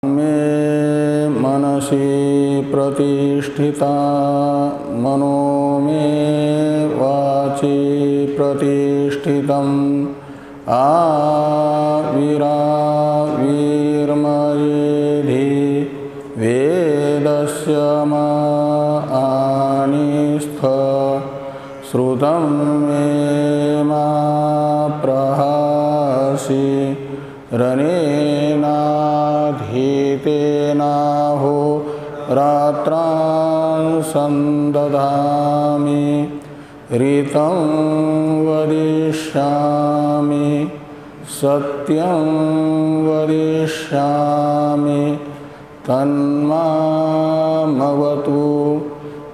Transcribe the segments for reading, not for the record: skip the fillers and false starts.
मे मनसि प्रतिष्ठिता मनो मे वाचि प्रतिष्ठितम् आविराविर्मयेधि वेदस्य मानिस्थ श्रुतं मे मा प्रहासि रनेनाधीतेनाहो रात्रान् सन्दधामि ऋतं वदिष्यामि सत्यं वदिष्यामि तन्मामवतु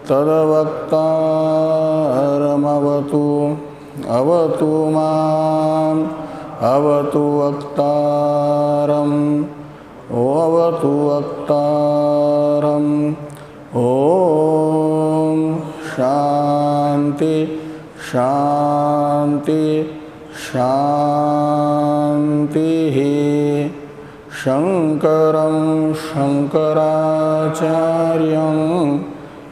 तद्वक्तारमवतु अवतु माम् अवतु वक्तारम् अवतु वक्तारम्। ओम शांति शांति शांति। शंकरं शंकराचार्यं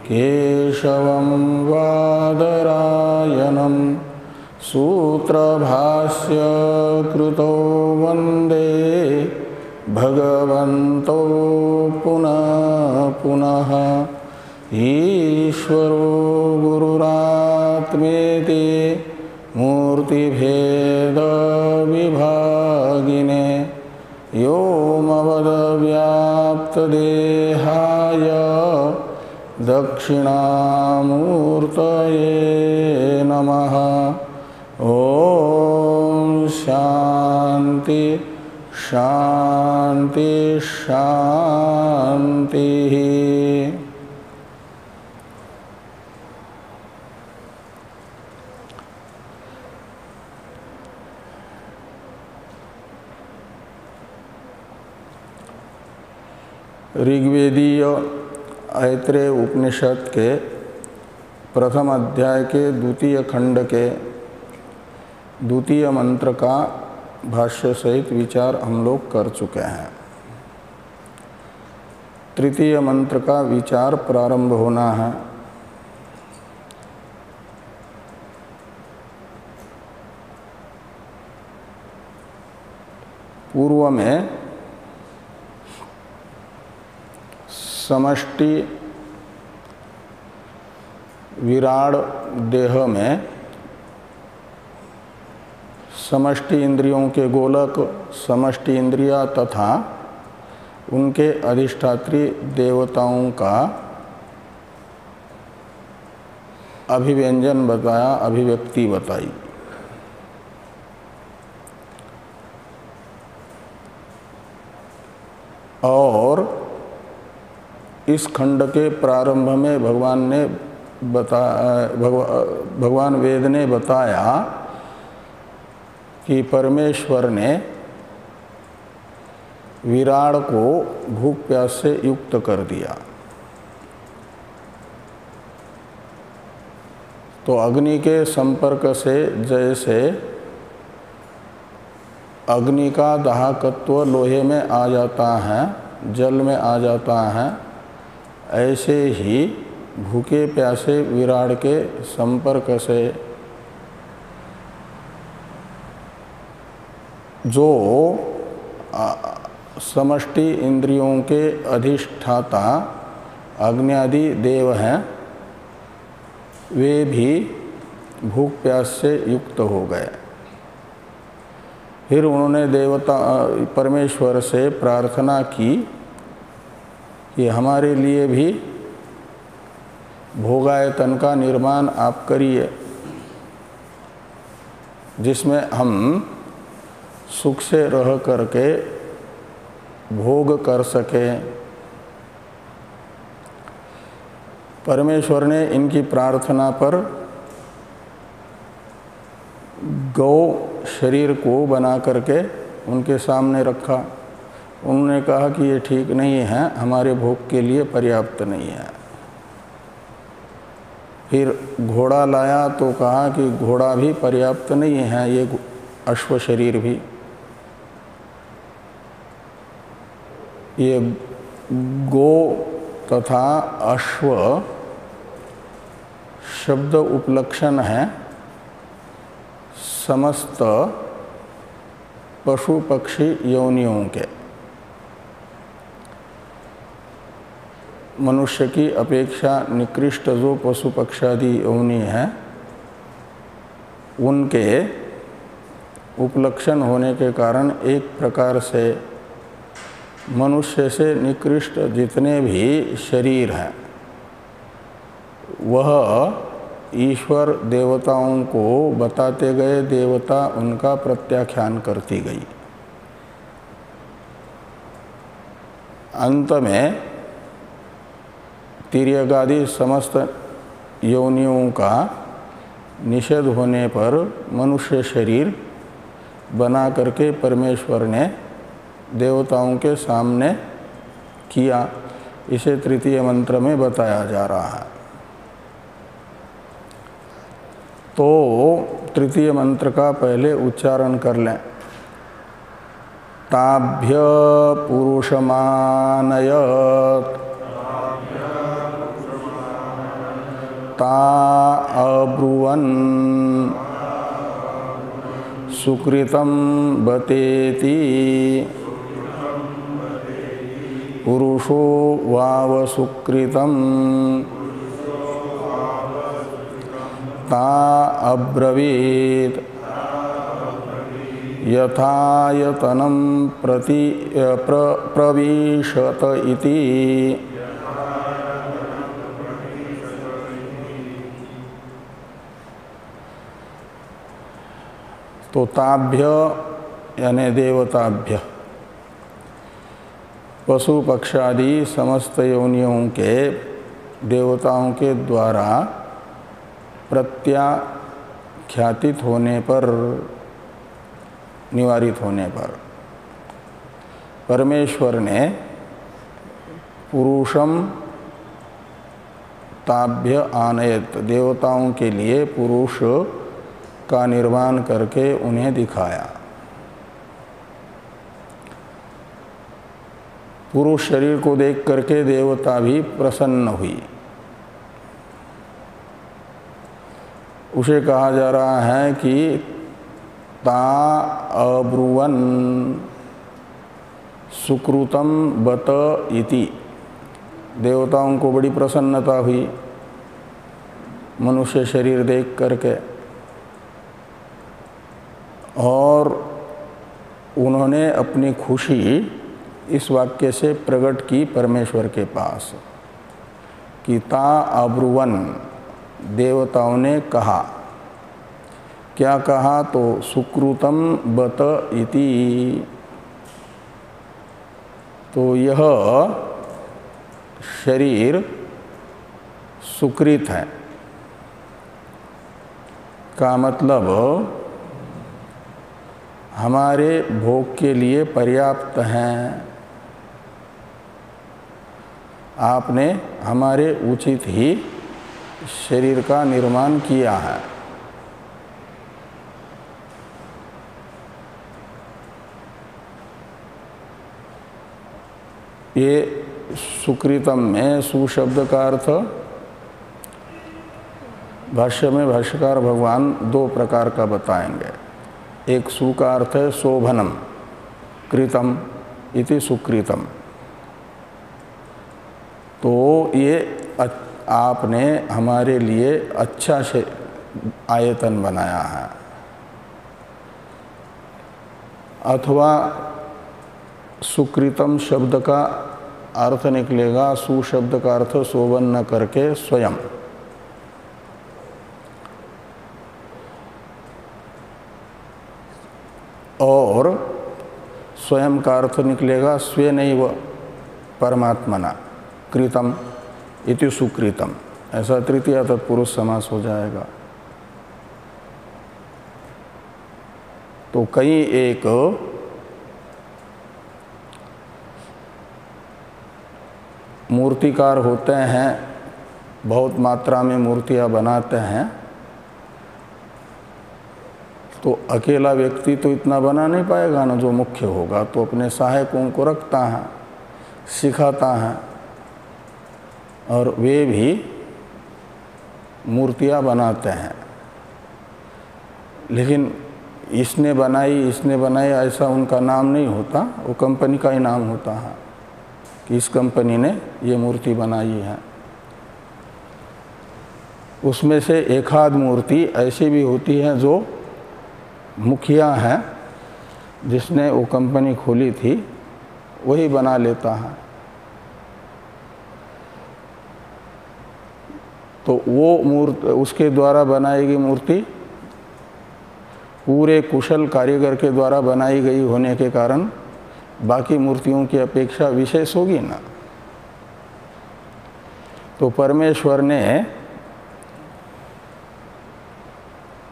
केशवं बादरायणं सूत्रभाष्य कृतो वंदे भगवन्तो पुनः पुनः। ईश्वरो गुरुरात्मेति मूर्तिभेद विभागिने व्योमवद्व्याप्तदेहाय दक्षिणामूर्तये नमः। ओम शांति शांति शांति। ऋग्वेदीय ऐत्रेय उपनिषद के प्रथम अध्याय के द्वितीय खंड के द्वितीय मंत्र का भाष्य सहित विचार हम लोग कर चुके हैं। तृतीय मंत्र का विचार प्रारंभ होना है। पूर्व में समष्टि विराड देह में समष्टि इंद्रियों के गोलक, समष्टि इंद्रिया तथा उनके अधिष्ठात्री देवताओं का अभिव्यंजन बताया, अभिव्यक्ति बताई। और इस खंड के प्रारंभ में भगवान वेद ने बताया कि परमेश्वर ने विराड को भूख प्यास से युक्त कर दिया। तो अग्नि के संपर्क से जैसे अग्नि का दाहकत्व लोहे में आ जाता है, जल में आ जाता है, ऐसे ही भूखे प्यासे विराड के संपर्क से जो समष्टि इंद्रियों के अधिष्ठाता अग्नि देव हैं, वे भी भूख प्यास से युक्त हो गए। फिर उन्होंने परमेश्वर से प्रार्थना की कि हमारे लिए भी भोगायतन का निर्माण आप करिए, जिसमें हम सुख से रह करके भोग कर सकें। परमेश्वर ने इनकी प्रार्थना पर गौ शरीर को बना करके उनके सामने रखा। उन्होंने कहा कि ये ठीक नहीं है, हमारे भोग के लिए पर्याप्त नहीं है। फिर घोड़ा लाया तो कहा कि घोड़ा भी पर्याप्त नहीं है, ये अश्व शरीर भी। ये गो तथा अश्व शब्द उपलक्षण है समस्त पशु पक्षी योनियों के। मनुष्य की अपेक्षा निकृष्ट जो पशु पक्षादि योनि है उनके उपलक्षण होने के कारण एक प्रकार से मनुष्य से निकृष्ट जितने भी शरीर हैं वह ईश्वर देवताओं को बताते गए, देवता उनका प्रत्याख्यान करती गई। अंत में तिर्यगादि समस्त योनियों का निषेध होने पर मनुष्य शरीर बना करके परमेश्वर ने देवताओं के सामने किया। इसे तृतीय मंत्र में बताया जा रहा है। तो तृतीय मंत्र का पहले उच्चारण कर लें। ताभ्य पुरुषमानयत् ता अब्रुवन् सुकृतं बतेति पुरुषो वाव सुकृतं ता अब्रवीत् यथायतनं प्रविशत इति। तो ताभ्य यानी देवताभ्य पशु पक्षादि समस्त योनियों के देवताओं के द्वारा प्रत्याख्यातित होने पर, निवारित होने पर परमेश्वर ने पुरुषम ताभ्य आनयत देवताओं के लिए पुरुष का निर्माण करके उन्हें दिखाया। पुरुष शरीर को देख करके देवता भी प्रसन्न हुई। उसे कहा जा रहा है कि ता अब्रुवन सुकृतम बत इति। देवताओं को बड़ी प्रसन्नता हुई मनुष्य शरीर देख करके और उन्होंने अपनी खुशी इस वाक्य से प्रकट की परमेश्वर के पास कि ता अब्रुवन देवताओं ने कहा। क्या कहा? तो सुकृतम बत इति। तो यह शरीर सुकृत है का मतलब हमारे भोग के लिए पर्याप्त हैं। आपने हमारे उचित ही शरीर का निर्माण किया है। ये सुकृतम में सु शब्द का अर्थ भाष्य में भाष्यकार भगवान दो प्रकार का बताएंगे। एक सु का अर्थ है शोभनम, कृतम इति सुकृतम। तो ये आपने हमारे लिए अच्छा से आयतन बनाया है। अथवा सुकृतम शब्द का अर्थ निकलेगा, सु शब्द का अर्थ शोभन न करके स्वयं। और स्वयं का अर्थ निकलेगा स्वेनैव परमात्मना कृतम इति सुकृतम। ऐसा तृतीय तत्पुरुष समास हो जाएगा। तो कई एक मूर्तिकार होते हैं, बहुत मात्रा में मूर्तियां बनाते हैं, तो अकेला व्यक्ति तो इतना बना नहीं पाएगा ना जो मुख्य होगा, तो अपने सहायकों को रखता है। सिखाता है और वे भी मूर्तियाँ बनाते हैं। लेकिन इसने बनाई ऐसा उनका नाम नहीं होता, वो कंपनी का ही नाम होता है कि इस कंपनी ने ये मूर्ति बनाई है। उसमें से एक आध मूर्ति ऐसी भी होती है जो मुखिया है, जिसने वो कंपनी खोली थी, वही बना लेता है। तो वो मूर्ति, उसके द्वारा बनाई गई मूर्ति पूरे कुशल कारीगर के द्वारा बनाई गई होने के कारण बाकी मूर्तियों की अपेक्षा विशेष होगी ना। तो परमेश्वर ने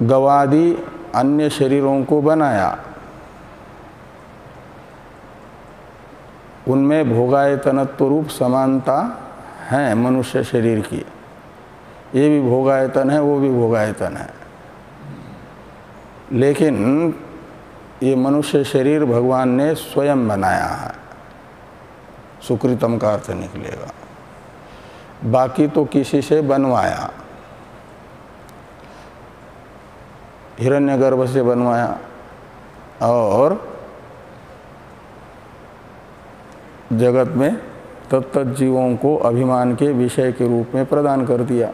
गवादि अन्य शरीरों को बनाया, उनमें भोगायतनत्व रूप समानता है मनुष्य शरीर की। ये भी भोगायतन है, वो भी भोगायतन है, लेकिन ये मनुष्य शरीर भगवान ने स्वयं बनाया है। सुकृतम का अर्थ निकलेगा, बाकी तो किसी से बनवाया, हिरण्यगर्भ से बनवाया और जगत में तत्त जीवों को अभिमान के विषय के रूप में प्रदान कर दिया।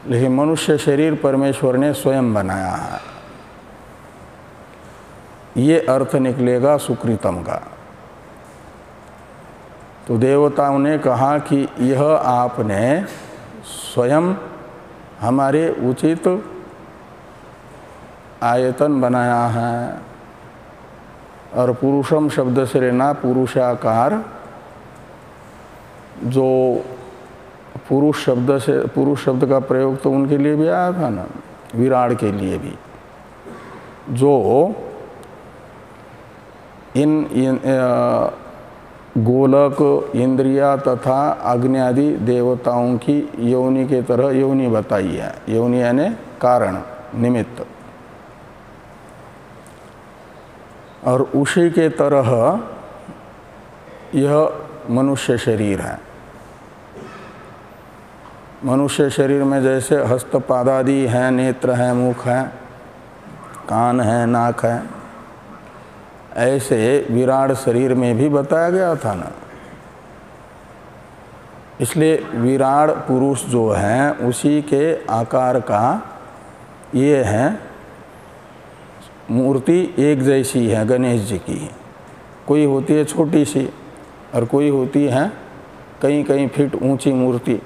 लेकिन मनुष्य शरीर परमेश्वर ने स्वयं बनाया है, ये अर्थ निकलेगा सुकृतम का। तो देवताओं ने कहा कि यह आपने स्वयं हमारे उचित आयतन बनाया है, और पुरुषम शब्द से लेना पुरुषाकार, जो पुरुष शब्द का प्रयोग तो उनके लिए भी आया था ना, विराट के लिए भी, जो इन गोलक, इंद्रिया तथा अग्नि आदि देवताओं की योनि के तरह योनि बताई है। योनि यानी कारण, निमित्त, और उसी के तरह यह मनुष्य शरीर है। मनुष्य शरीर में जैसे हस्तपादादि हैं, नेत्र हैं, मुख हैं, कान है, नाक है, ऐसे विराट शरीर में भी बताया गया था ना। इसलिए विराट पुरुष जो हैं उसी के आकार का ये है मूर्ति, एक जैसी है गणेश जी की। कोई होती है छोटी सी और कोई होती है कई कई फीट ऊंची मूर्ति।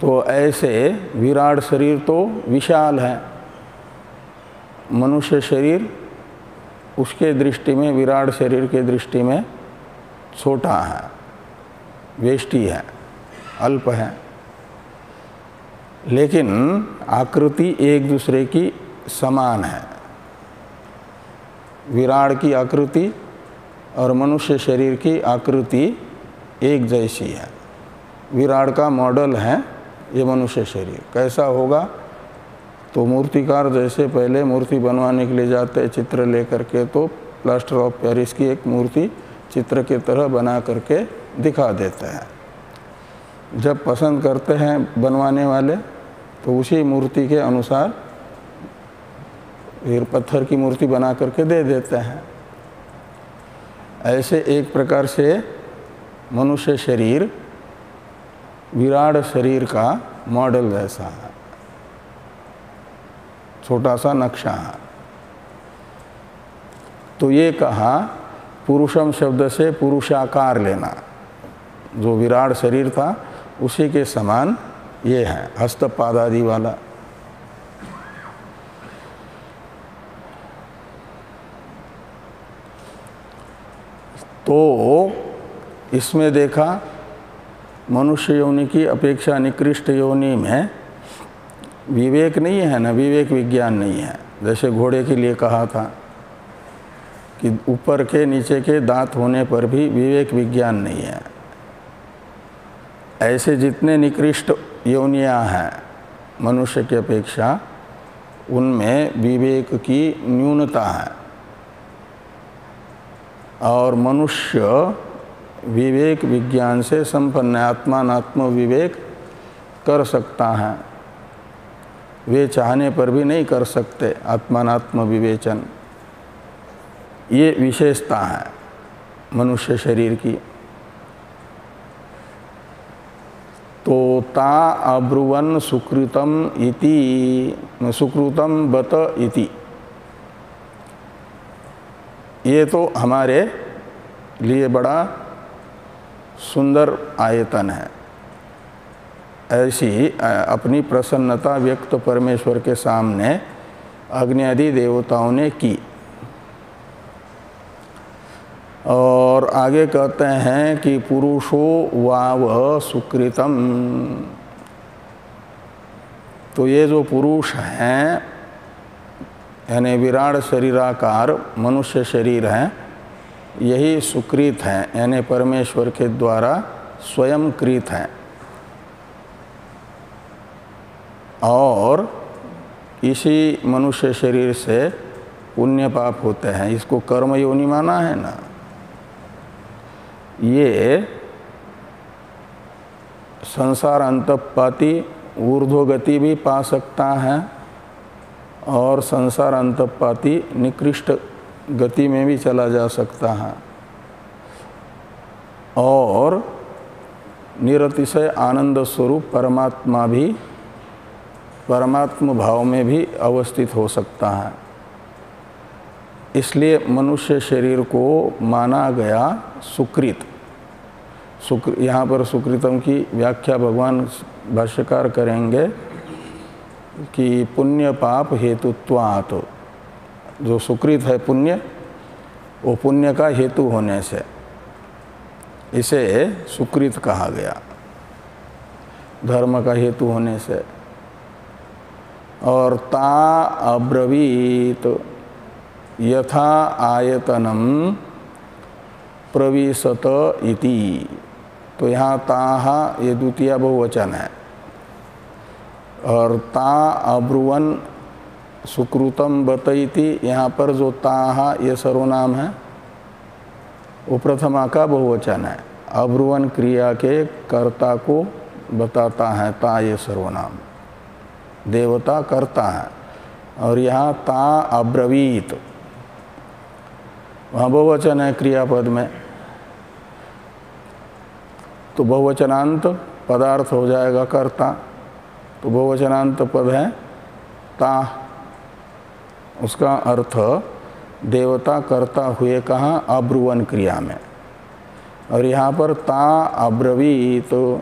तो ऐसे विराट शरीर तो विशाल है, मनुष्य शरीर उसके दृष्टि में, विराट शरीर के दृष्टि में छोटा है, वेष्टि है, अल्प है, लेकिन आकृति एक दूसरे की समान है। विराट की आकृति और मनुष्य शरीर की आकृति एक जैसी है। विराट का मॉडल है ये मनुष्य शरीर। कैसा होगा? तो मूर्तिकार जैसे पहले मूर्ति बनवाने के लिए जाते हैं चित्र लेकर के, तो प्लास्टर ऑफ पेरिस की एक मूर्ति चित्र की तरह बना करके दिखा देते हैं। जब पसंद करते हैं बनवाने वाले तो उसी मूर्ति के अनुसार फिर पत्थर की मूर्ति बना करके दे देते हैं। ऐसे एक प्रकार से मनुष्य शरीर विराट शरीर का मॉडल जैसा है, छोटा सा नक्शा है। तो ये कहा पुरुषम शब्द से पुरुषाकार लेना, जो विराट शरीर था उसी के समान ये है, हस्तपादादि वाला। तो इसमें देखा मनुष्य योनि की अपेक्षा निकृष्ट योनि में विवेक नहीं है ना, विवेक विज्ञान नहीं है। जैसे घोड़े के लिए कहा था कि ऊपर के नीचे के दांत होने पर भी विवेक विज्ञान नहीं है। ऐसे जितने निकृष्ट योनियां हैं मनुष्य की अपेक्षा, उनमें विवेक की न्यूनता है। और मनुष्य विवेक विज्ञान से संपन्न आत्मात्म विवेक कर सकता है। वे चाहने पर भी नहीं कर सकते आत्मात्म विवेचन। ये विशेषता है मनुष्य शरीर की। तो ता अब्रुवन सुकृतम इति सुकृतम बत इति, ये तो हमारे लिए बड़ा सुंदर आयतन है। ऐसी अपनी प्रसन्नता व्यक्त परमेश्वर के सामने अग्नि आदि देवताओं ने की। और आगे कहते हैं कि पुरुषो वाव सुकृतम, तो ये जो पुरुष हैं यानी विराट शरीराकार मनुष्य शरीर हैं, यही सुकृत हैं यानी परमेश्वर के द्वारा स्वयं कृत हैं। और इसी मनुष्य शरीर से पुण्य पाप होते हैं। इसको कर्म योनि माना है ना। ये संसार अंतपाती ऊर्ध्वगति भी पा सकता है और संसार अंतपाती निकृष्ट गति में भी चला जा सकता है और निरतिशय आनंद स्वरूप परमात्मा भी परमात्म भाव में भी अवस्थित हो सकता है। इसलिए मनुष्य शरीर को माना गया सुकृत। यहाँ पर सुकृतम की व्याख्या भगवान भाष्यकार करेंगे कि पुण्य पाप हेतुत्वात्, जो सुकृत है पुण्य, वो पुण्य का हेतु होने से इसे सुकृत कहा गया, धर्म का हेतु होने से। और ता अब्रवीत यथा आयतनम प्रविशत इति, तो यहाँ ताहा ये द्वितीय बहुवचन है। और ता अब्रुवन सुकृतम बतईति, यहाँ पर जो ताहा ये सर्वनाम है वो प्रथमा का बहुवचन है। अब्रुवन क्रिया के कर्ता को बताता है ता ये सर्वनाम, देवता करता है। और यहाँ ता अब्रवीत, वहाँ बहुवचन है क्रियापद में, तो बहुवचनांत पदार्थ हो जाएगा कर्ता, तो बहुवचनांत पद है ता। उसका अर्थ देवता करता हुए कहाँ, अब्रुवन क्रिया में। और यहाँ पर ता अब्रवी, तो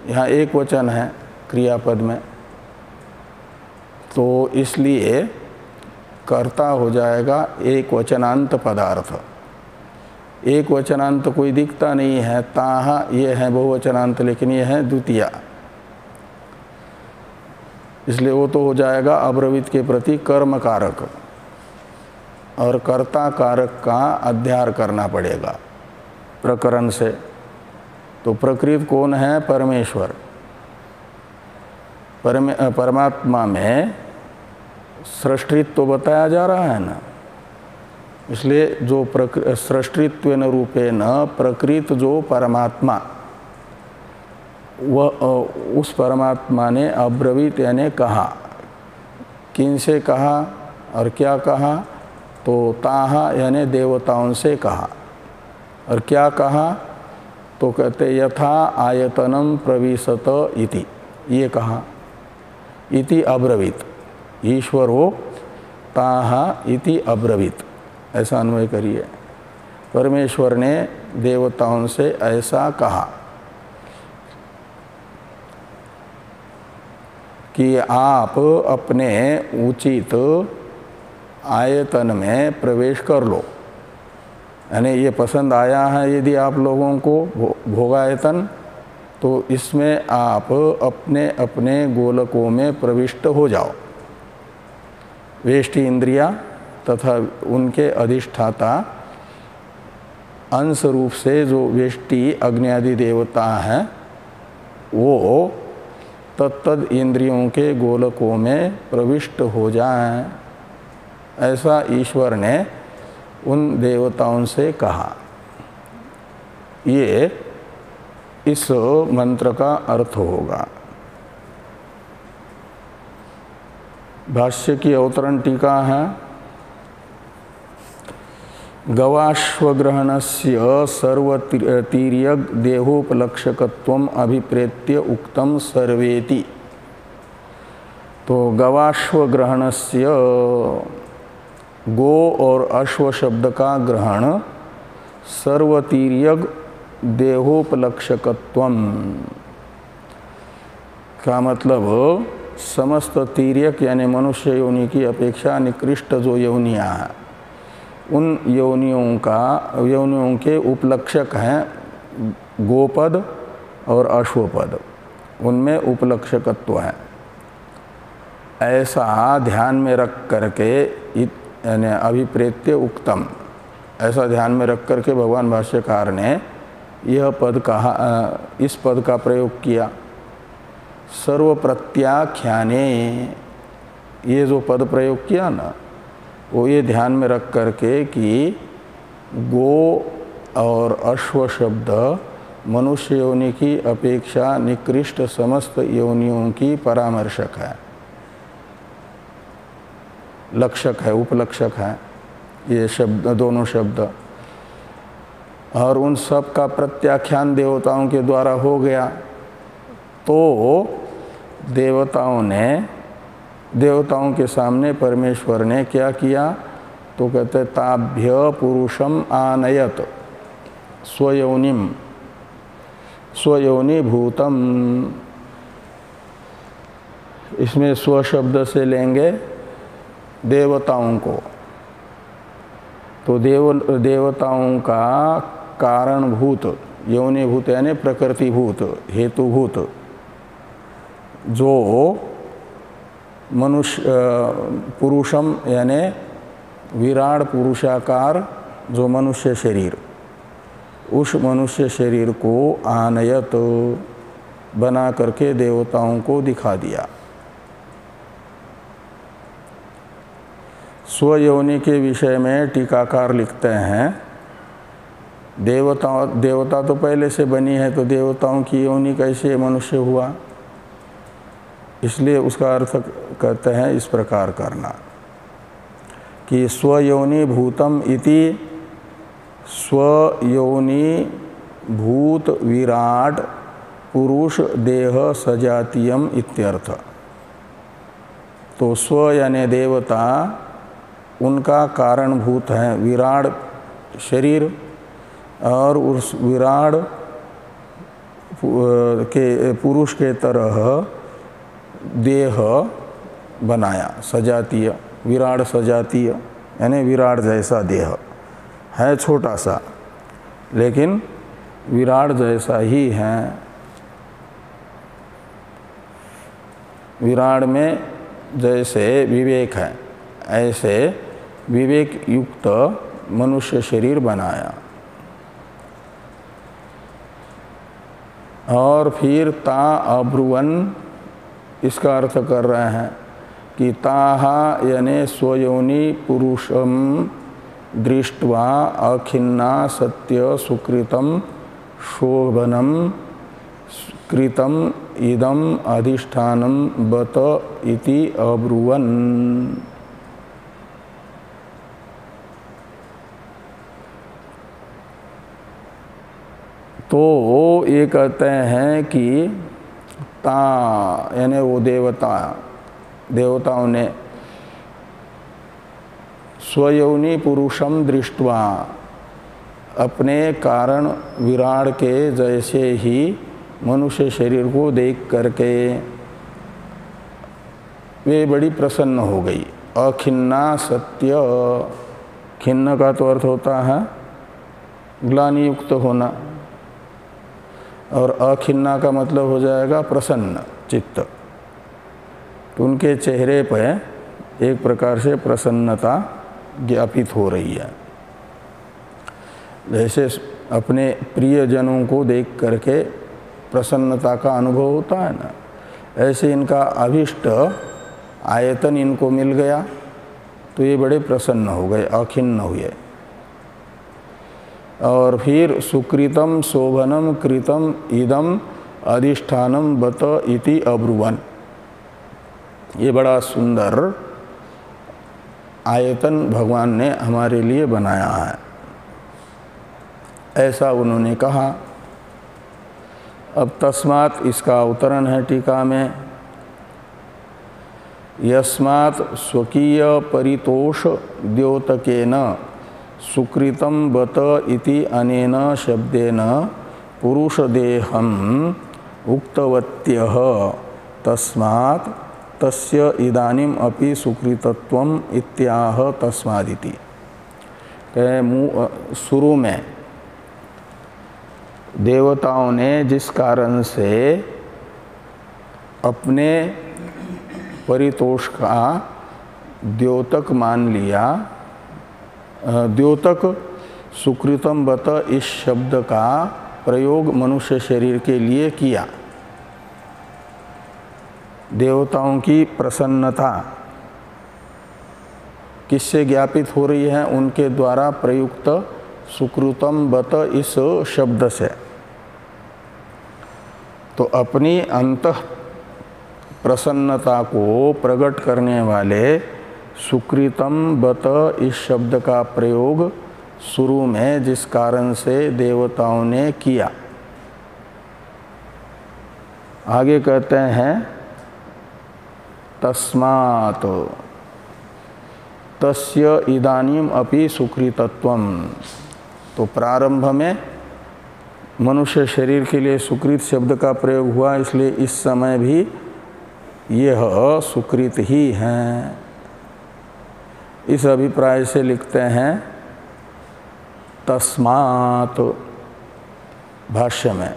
यहाँ एक वचन है क्रियापद में, तो इसलिए कर्ता हो जाएगा एक वचनांत पदार्थ। एक वचनांत कोई दिखता नहीं है, ताहा ये है बहुवचनांत, लेकिन ये है द्वितीया, इसलिए वो तो हो जाएगा अब्रवीत के प्रति कर्म कारक, और कर्ता कारक का अध्यार करना पड़ेगा प्रकरण से। तो प्रकृत कौन है, परमेश्वर। परमात्मा में सृष्टित्व तो बताया जा रहा है ना, इसलिए जो सृष्टित्वेन रूपेण प्रकृत जो परमात्मा, वह उस परमात्मा ने अब्रवीत यानी कहा। किनसे कहा और क्या कहा, तो ताहा यानी देवताओं से कहा। और क्या कहा, तो कहते यथा आयतनम प्रविशत इति, ये कहा। इति अब्रवीत, ईश्वर हो ताहा इति अब्रवीत, ऐसा अन्वय करिए। परमेश्वर ने देवताओं से ऐसा कहा कि आप अपने उचित आयतन में प्रवेश कर लो। यानी ये पसंद आया है यदि आप लोगों को भोगायतन, तो इसमें आप अपने अपने गोलकों में प्रविष्ट हो जाओ। वेष्टि इंद्रिया तथा उनके अधिष्ठाता अंश रूप से जो वेष्टि अग्नि आदि देवता हैं, वो तत्तद इंद्रियों के गोलकों में प्रविष्ट हो जाएं। ऐसा ईश्वर ने उन देवताओं से कहा। ये इस मंत्र का अर्थ होगा। भाष्य की अवतरण टीका है। गवाश्वग्रहणस्य सर्वतीर्यग देहोपलक्षकत्वम अभिप्रेत्य उक्तम सर्वेति। तो गवाश्वग्रहणस्य, गो और अश्व शब्द का ग्रहण सर्वतीर्यग देहोपलक्षकत्वम का मतलब समस्त तीर्यक यानी मनुष्य योनि की अपेक्षा निकृष्ट जो योनियाँ हैं उन योनियों के उपलक्षक हैं गोपद और अश्वपद, उनमें उपलक्षकत्व है। ऐसा ध्यान में रख करके यानी अभिप्रेत्य उक्तम, ऐसा ध्यान में रख करके भगवान भाष्यकार ने यह पद कहा, इस पद का प्रयोग किया। सर्व प्रत्याख्याने, ये जो पद प्रयोग किया ना, वो ये ध्यान में रख करके कि गो और अश्व शब्द मनुष्य योनि की अपेक्षा निकृष्ट समस्त योनियों की परामर्शक है, लक्षक है, उपलक्षक है ये शब्द, दोनों शब्द। और उन सब का प्रत्याख्यान देवताओं के द्वारा हो गया। तो देवताओं के सामने परमेश्वर ने क्या किया? तो कहते ताभ्य पुरुषम आनयत स्वयोनिम, स्वयोनि भूतम। इसमें स्व शब्द से लेंगे देवताओं को। तो देवताओं का कारणभूत, योनिभूत यानी प्रकृतिभूत, हेतुभूत जो मनुष्य पुरुषम यानी विराट पुरुषाकार जो मनुष्य शरीर, उस मनुष्य शरीर को आनयत बना करके देवताओं को दिखा दिया। स्वयोनि के विषय में टीकाकार लिखते हैं, देवता तो पहले से बनी है, तो देवताओं की योनि कैसे मनुष्य हुआ? इसलिए उसका अर्थ कहते हैं इस प्रकार करना कि स्वयोनि भूतम इति स्वयोनि भूत विराट पुरुष देह सजातीयम इत्यर्थ। तो स्व यानी देवता, उनका कारणभूत है विराट शरीर, और उस विराट के पुरुष के तरह देह बनाया, सजातीय, विराट सजातीय यानी विराट जैसा देह है, छोटा सा लेकिन विराट जैसा ही है। विराट में जैसे विवेक है, ऐसे विवेक युक्त मनुष्य शरीर बनाया। और फिर ता अब्रुवन, इसका अर्थ कर रहे हैं कि ताहा यानी स्वयोनि पुरुषम दृष्ट्वा अखिन्ना सत्य सुकृतम शोभनम कृतम इदम अधिष्ठानम बत इति अब्रुवन। तो ये कहते हैं कि ता यानी वो देवताओं ने स्वयोनि पुरुषम दृष्ट्वा, अपने कारण विराट के जैसे ही मनुष्य शरीर को देख करके वे बड़ी प्रसन्न हो गई। अखिन्ना सत्य, खिन्न का तो अर्थ होता है ग्लानि युक्त होना, और अखिन्ना का मतलब हो जाएगा प्रसन्न चित्त। तो उनके चेहरे पर एक प्रकार से प्रसन्नता ज्ञापित हो रही है। जैसे अपने प्रियजनों को देख करके प्रसन्नता का अनुभव होता है ना, ऐसे इनका अभिष्ट आयतन इनको मिल गया तो ये बड़े प्रसन्न हो गए, अखिन्न हुए। और फिर सुकृतम शोभनम कृतम इदम अधिष्ठानम बत इति अब्रुवन। ये बड़ा सुंदर आयतन भगवान ने हमारे लिए बनाया है, ऐसा उन्होंने कहा। अब तस्मात् इसका अवतरण है टीका में, यस्मात् स्वकीय परितोष द्योतकेन सुकृतं बत इति अनेन शब्देन पुरुषदेहम् उक्तवत्यः तस्मात् तस्य इदानीम अपि सुकृतत्वम इत्याह तस्मादिति। शुरू में देवताओं ने जिस कारण से अपने परितोष का द्योतक मान लिया, द्योतक सुकृतम बत इस शब्द का प्रयोग मनुष्य शरीर के लिए किया। देवताओं की प्रसन्नता किससे ज्ञापित हो रही है? उनके द्वारा प्रयुक्त सुकृतम बत इस शब्द से। तो अपनी अंतः प्रसन्नता को प्रकट करने वाले सुकृतम बत इस शब्द का प्रयोग शुरू में जिस कारण से देवताओं ने किया, आगे कहते हैं तस्मात् तस्य इदानीम अपि सुकृतत्वम। तो प्रारंभ में मनुष्य शरीर के लिए सुकृत शब्द का प्रयोग हुआ, इसलिए इस समय भी यह सुकृत ही हैं। इस अभिप्राय से लिखते हैं तस्मात् भाष्य में।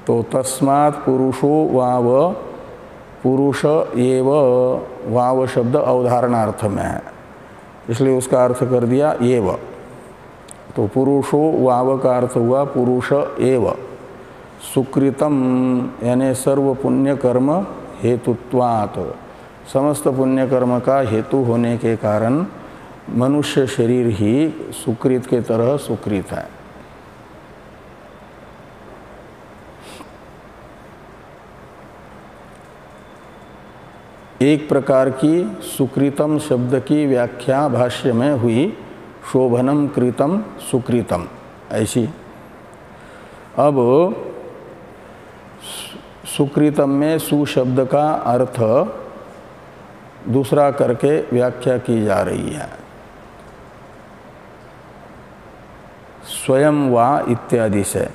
तो तस्मात् पुरुषो वाव, पुरुष एव, वाव शब्द अवधारणार्थ में है, इसलिए उसका अर्थ कर दिया एव। तो पुरुषो वाव का अर्थ हुआ पुरुष एव। सुकृतम यानी सर्व पुण्य कर्म हेतुत्वात्, समस्त पुण्य कर्म का हेतु होने के कारण मनुष्य शरीर ही सुकृत के तरह सुकृत है। एक प्रकार की सुकृतम शब्द की व्याख्या भाष्य में हुई, शोभनम कृतम सुकृतम, ऐसी। अब सुकृतम में सु शब्द का अर्थ दूसरा करके व्याख्या की जा रही है, स्वयं वा इत्यादि से।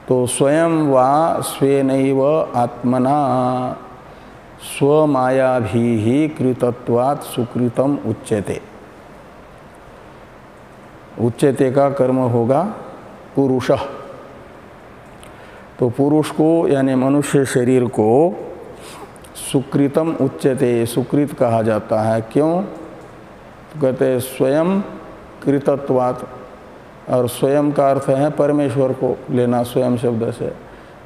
तो स्वयं वा स्वेनैव आत्मना स्वमायाभिः कृतत्वात् सुकृतम उच्यते। उच्यते का कर्म होगा पुरुषः। तो पुरुष को यानी मनुष्य शरीर को सुकृतम उच्यते, सुकृत कहा जाता है। क्यों? तो कहते हैं स्वयं कृतत्वात्, और स्वयं का अर्थ है परमेश्वर को लेना स्वयं शब्द से,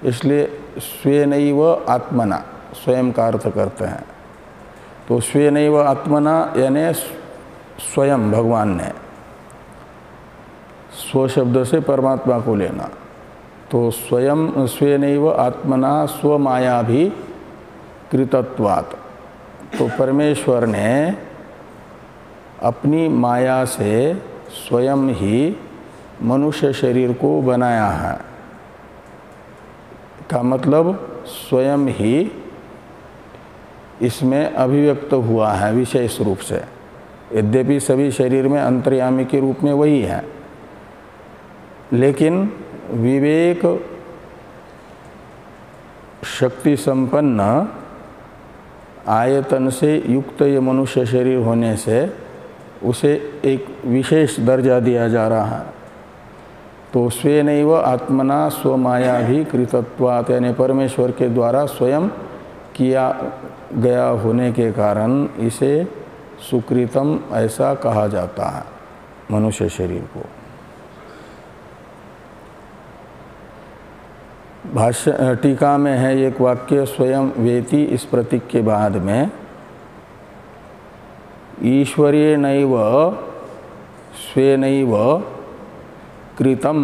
इसलिए स्वेनैव आत्मना स्वयं का अर्थ करते हैं। तो स्वेनैव आत्मना यानी स्वयं भगवान ने, स्व शब्द से परमात्मा को लेना। तो स्वयं स्वेनैव आत्मना स्वमाया भी कृतत्वात्, तो परमेश्वर ने अपनी माया से स्वयं ही मनुष्य शरीर को बनाया है। का मतलब स्वयं ही इसमें अभिव्यक्त हुआ है विशेष रूप से। यद्यपि सभी शरीर में अंतर्यामी के रूप में वही है, लेकिन विवेक शक्ति संपन्न आयतन से युक्त ये मनुष्य शरीर होने से उसे एक विशेष दर्जा दिया जा रहा है। तो स्वेनैव आत्मना स्वमाया भी कृतत्वात्, यानी परमेश्वर के द्वारा स्वयं किया गया होने के कारण इसे सुकृतम ऐसा कहा जाता है मनुष्य शरीर को। भाष्य टीका में है एक वाक्य, स्वयं वेति, इस प्रतीक के बाद में ईश्वरेणैव स्वेनैव कृतम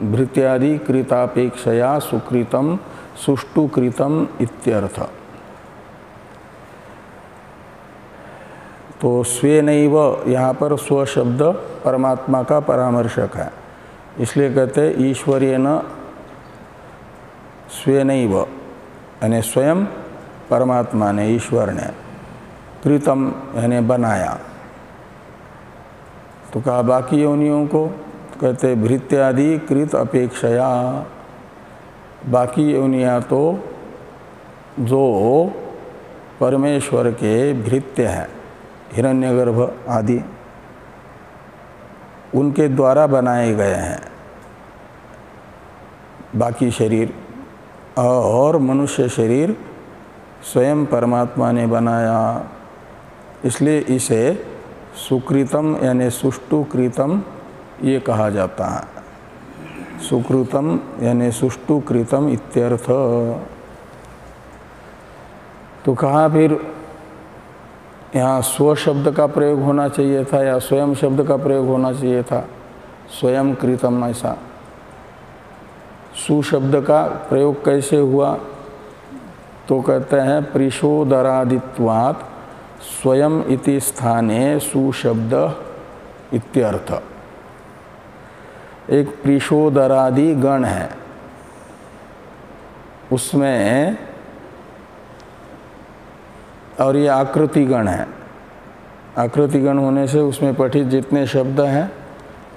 भृत्यादि कृतापेक्षया सुकृतम सुष्टु कृतम इत्यर्थ। तो स्वेनैव यहाँ पर स्व शब्द परमात्मा का परामर्शक है, इसलिए कहते ईश्वरेण स्वेनैव, यानी स्वयं परमात्मा ने, ईश्वर ने, कृतम यानी बनाया। तो कहा बाकी योनियों को, कहते भृत्यादि कृत अपेक्षया, बाकी योनियाँ तो जो परमेश्वर के भृत्य हैं, हिरण्यगर्भ आदि, उनके द्वारा बनाए गए हैं बाकी शरीर, और मनुष्य शरीर स्वयं परमात्मा ने बनाया, इसलिए इसे सुकृतम यानी सुष्टु कृतम ये कहा जाता है। सुकृतम यानी सुष्टु कृतम इत्यर्थ। तो कहा फिर यहाँ स्व शब्द का प्रयोग होना चाहिए था या स्वयं शब्द का प्रयोग होना चाहिए था? स्वयं कृतम ऐसा। सु शब्द का प्रयोग कैसे हुआ? तो कहते हैं प्रिशोदरादित्वात् स्वयं इति स्थाने सु शब्द इत्यर्थ। एक प्रिशोदरादि गण है, उसमें, और ये आकृति गण है। आकृति गण होने से उसमें पठित जितने शब्द हैं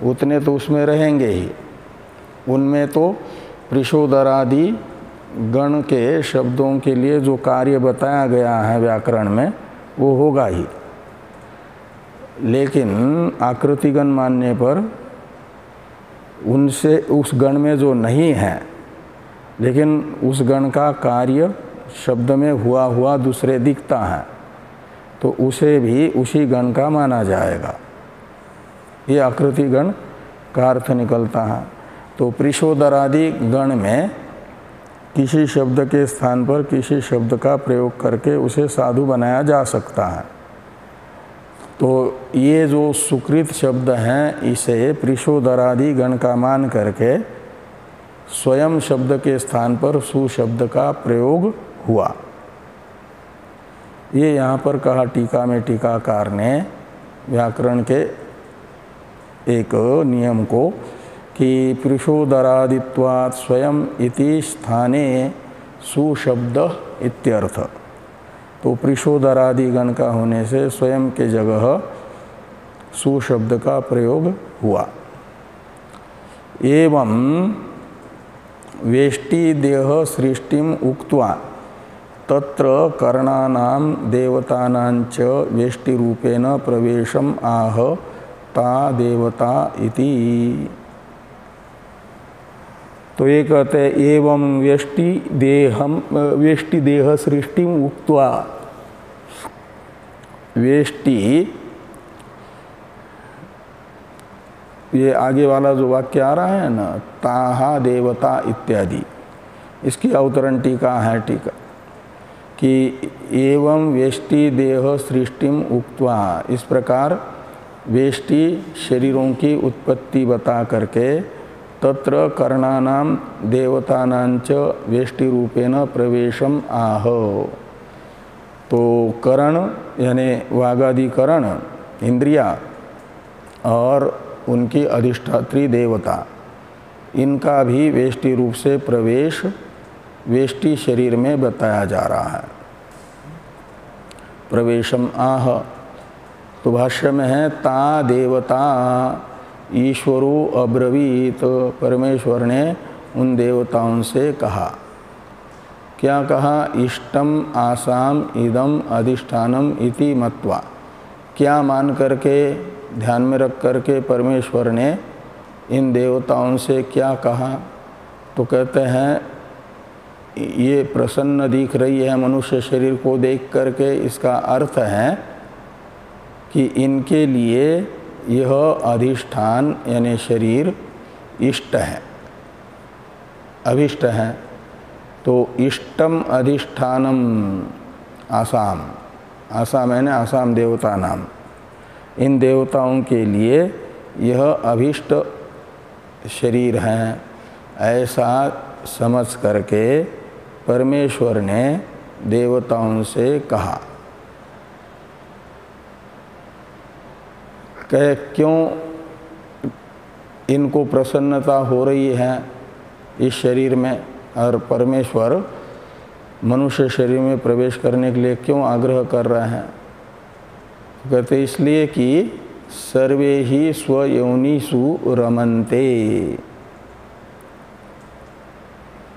उतने तो उसमें रहेंगे ही, उनमें तो प्रिशोदरादि गण के शब्दों के लिए जो कार्य बताया गया है व्याकरण में वो होगा ही। लेकिन आकृतिगण मानने पर उनसे उस गण में जो नहीं है, लेकिन उस गण का कार्य शब्द में हुआ हुआ दूसरे दिखता है, तो उसे भी उसी गण का माना जाएगा। ये आकृति गण का अर्थ निकलता है। तो प्रिशोदरादि गण में किसी शब्द के स्थान पर किसी शब्द का प्रयोग करके उसे साधु बनाया जा सकता है। तो ये जो सुकृत शब्द हैं, इसे प्रिशोदरादि गण का मान करके स्वयं शब्द के स्थान पर सु शब्द का प्रयोग हुआ। ये यहाँ पर कहा टीका में टीकाकार ने व्याकरण के एक नियम को कि प्रिशोदरादित्वात् स्वयं इति स्थाने सु शब्द इत्यर्थ। तो प्रिशोदरादि गण का होने से स्वयं के जगह सु शब्द का प्रयोग हुआ। एवं वेष्टि देह सृष्टिम उक्त्वा तत्र कर्णानां देवतानांच वेष्टि रूपेण प्रवेशम आह ता देवता इति। तो ये कहते हैं एवं वेष्टि देह सृष्टिम उक्त्वा, वेष्टि, ये आगे वाला जो वाक्य आ रहा है ना, ताहा देवता इत्यादि, इसकी अवतरण टीका है टीका कि एवं वेष्टि देह सृष्टिम उक्त्वा, इस प्रकार वेष्टि शरीरों की उत्पत्ति बता करके तत्र कर्णानां देवतानांच वेष्टि रूपेण प्रवेशम आह। तो कर्ण यानी वागादि कर्ण इंद्रिया और उनकी अधिष्ठात्री देवता, इनका भी वेष्टि रूप से प्रवेश वेष्टि शरीर में बताया जा रहा है। प्रवेशम आह, तो भाष्य में है ता देवता ईश्वरो अब्रवीत, परमेश्वर ने उन देवताओं से कहा। क्या कहा? इष्टम आसाम इदम अधिष्ठानम इति मत्वा, क्या मान करके, ध्यान में रख करके परमेश्वर ने इन देवताओं से क्या कहा? तो कहते हैं ये प्रसन्न दिख रही है मनुष्य शरीर को देख करके, इसका अर्थ है कि इनके लिए यह अधिष्ठान यानी शरीर इष्ट है, अभिष्ट है। तो इष्टम अधिष्ठानम आसाम, आसाम यानी आसाम देवता नाम, इन देवताओं के लिए यह अभिष्ट शरीर हैं, ऐसा समझ करके परमेश्वर ने देवताओं से कहा कि क्यों इनको प्रसन्नता हो रही है इस शरीर में, और परमेश्वर मनुष्य शरीर में प्रवेश करने के लिए क्यों आग्रह कर रहे हैं? कहते इसलिए कि सर्वे ही स्वयोनिषु रमन्ते,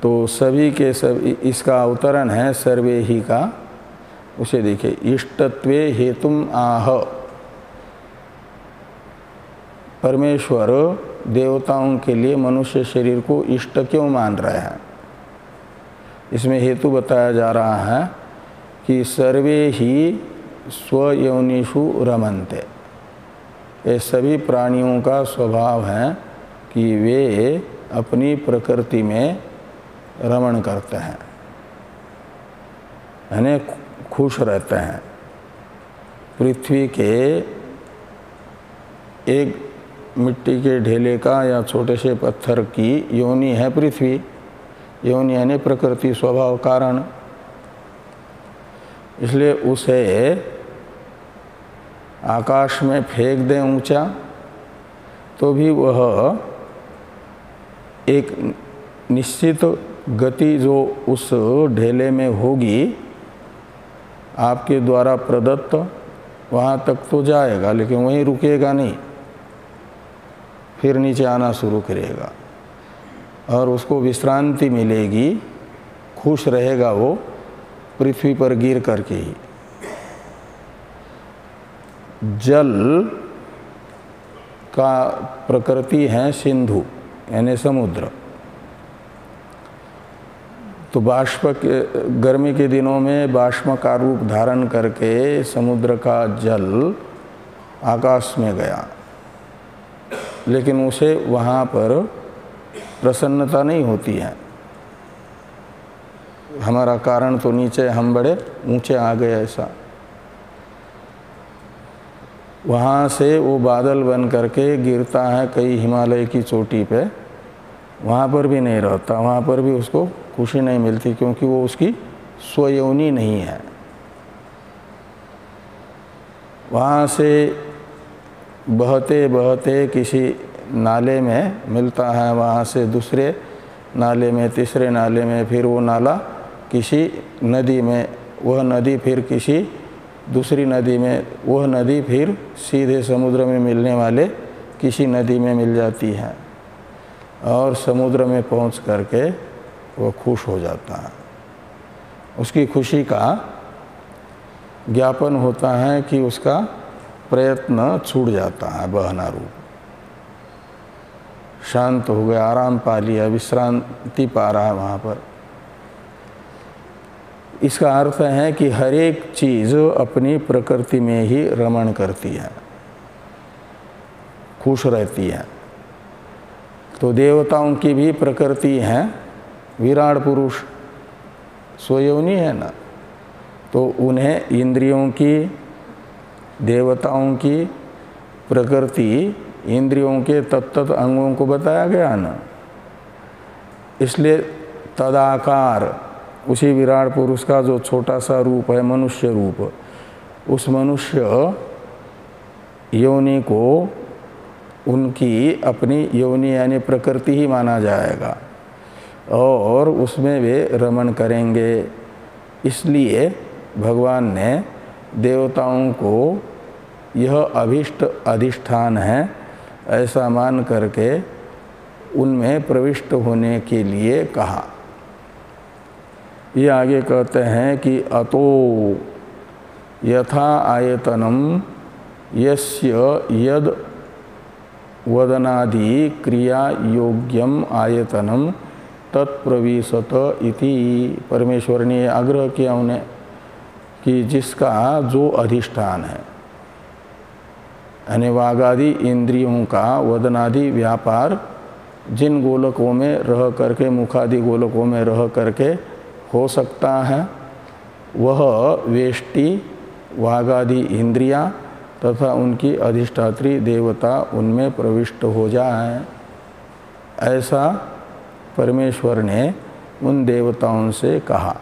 तो सभी के सभी, इसका अवतरण है सर्वे ही का, उसे देखिए, इष्टत्वे हेतुम आह। परमेश्वर देवताओं के लिए मनुष्य शरीर को इष्ट क्यों मान रहे हैं? इसमें हेतु बताया जा रहा है कि सर्वे ही स्वयोनिषु रमन्ते, ये सभी प्राणियों का स्वभाव है कि वे अपनी प्रकृति में रमण करते हैं, यानी खुश रहते हैं। पृथ्वी के एक मिट्टी के ढेले का या छोटे से पत्थर की योनि है पृथ्वी। योनि यानी प्रकृति, स्वभाव, कारण। इसलिए उसे आकाश में फेंक दें ऊंचा तो भी वह एक निश्चित गति जो उस ढेले में होगी आपके द्वारा प्रदत्त, वहाँ तक तो जाएगा, लेकिन वहीं रुकेगा नहीं, फिर नीचे आना शुरू करेगा और उसको विश्रांति मिलेगी, खुश रहेगा वो पृथ्वी पर गिर करके ही। जल का प्रकृति है सिंधु यानी समुद्र। तो बाष्प के गर्मी के दिनों में बाष्प का रूप धारण करके समुद्र का जल आकाश में गया, लेकिन उसे वहाँ पर प्रसन्नता नहीं होती है। हमारा कारण तो नीचे, हम बड़े ऊंचे आ गए, ऐसा। वहाँ से वो बादल बन करके गिरता है कई हिमालय की चोटी पे, वहाँ पर भी नहीं रहता, वहाँ पर भी उसको खुशी नहीं मिलती, क्योंकि वो उसकी स्वयोनि नहीं है। वहाँ से बहते बहते किसी नाले में मिलता है, वहाँ से दूसरे नाले में, तीसरे नाले में, फिर वो नाला किसी नदी में, वह नदी फिर किसी दूसरी नदी में, वह नदी फिर सीधे समुद्र में मिलने वाले किसी नदी में मिल जाती है, और समुद्र में पहुँच करके वह खुश हो जाता है। उसकी खुशी का ज्ञापन होता है कि उसका प्रयत्न छूट जाता है, बहना रूप, शांत हो गया, आराम पा लिया, विश्रांति पा रहा है वहाँ पर। इसका अर्थ है कि हर एक चीज़ अपनी प्रकृति में ही रमण करती है, खुश रहती है। तो देवताओं की भी प्रकृति है विराट पुरुष, स्वयोनि है ना, तो उन्हें इंद्रियों की, देवताओं की प्रकृति इंद्रियों के तत्त अंगों को बताया गया ना, इसलिए तदाकार उसी विराट पुरुष का जो छोटा सा रूप है मनुष्य रूप, उस मनुष्य योनि को उनकी अपनी योनि यानी प्रकृति ही माना जाएगा और उसमें वे रमण करेंगे। इसलिए भगवान ने देवताओं को यह अभीष्ट अधिष्ठान है ऐसा मान करके उनमें प्रविष्ट होने के लिए कहा। ये आगे कहते हैं कि अतो यथा आयतनम यस्य यद वदनादि क्रिया योग्यम आयतनम तत्प्रविशत इति। परमेश्वर ने आग्रह किया उन्हें कि जिसका जो अधिष्ठान है, यानी वागादि इंद्रियों का वदनादि व्यापार जिन गोलकों में रह करके, मुखादि गोलकों में रह करके हो सकता है, वह वेष्टि वागादि इंद्रियां तथा उनकी अधिष्ठात्री देवता उनमें प्रविष्ट हो जाए। ऐसा परमेश्वर ने उन देवताओं से कहा।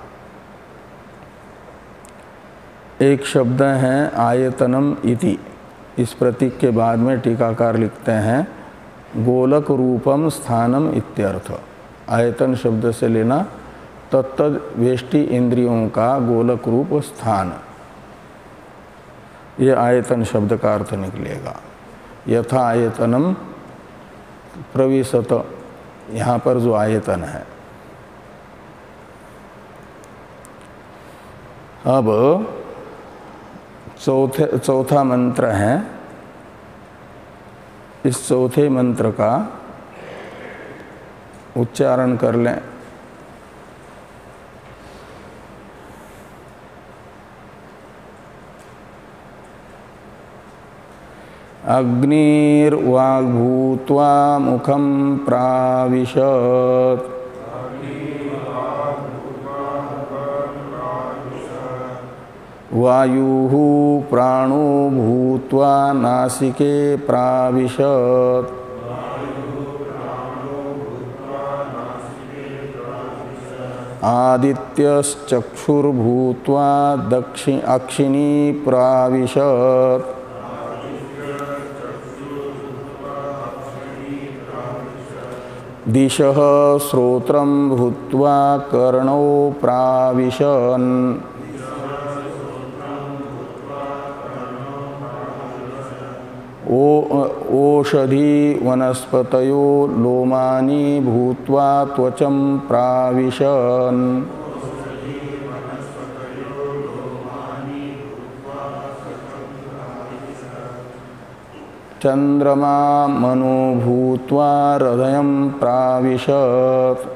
एक शब्द है आयतनम इति। इस प्रतीक के बाद में टीकाकार लिखते हैं गोलक रूपम स्थानम इत्यर्थ। आयतन शब्द से लेना तत्तद वेष्टि इंद्रियों का गोलक रूप स्थान, ये आयतन शब्द का अर्थ निकलेगा। यथा आयतनम प्रविशत, यहाँ पर जो आयतन है। अब चौथा मंत्र है। इस चौथे मंत्र का उच्चारण कर लें। अग्निर्वाग्भूत्वा मुखं प्राविशत् वायुः प्राणो भूत्वा नासिके प्राविशत् आदित्यश्चक्षुर्भूत्वा अक्षिणी प्राविशत् दिशः श्रोत्रं भूत्वा कर्णौ प्राविशन् ओषधि वनस्पतयो लोमानि भूत्वा त्वचं प्राविशन् चंद्रमा मनो भूत्वा हृदयं प्राविशत्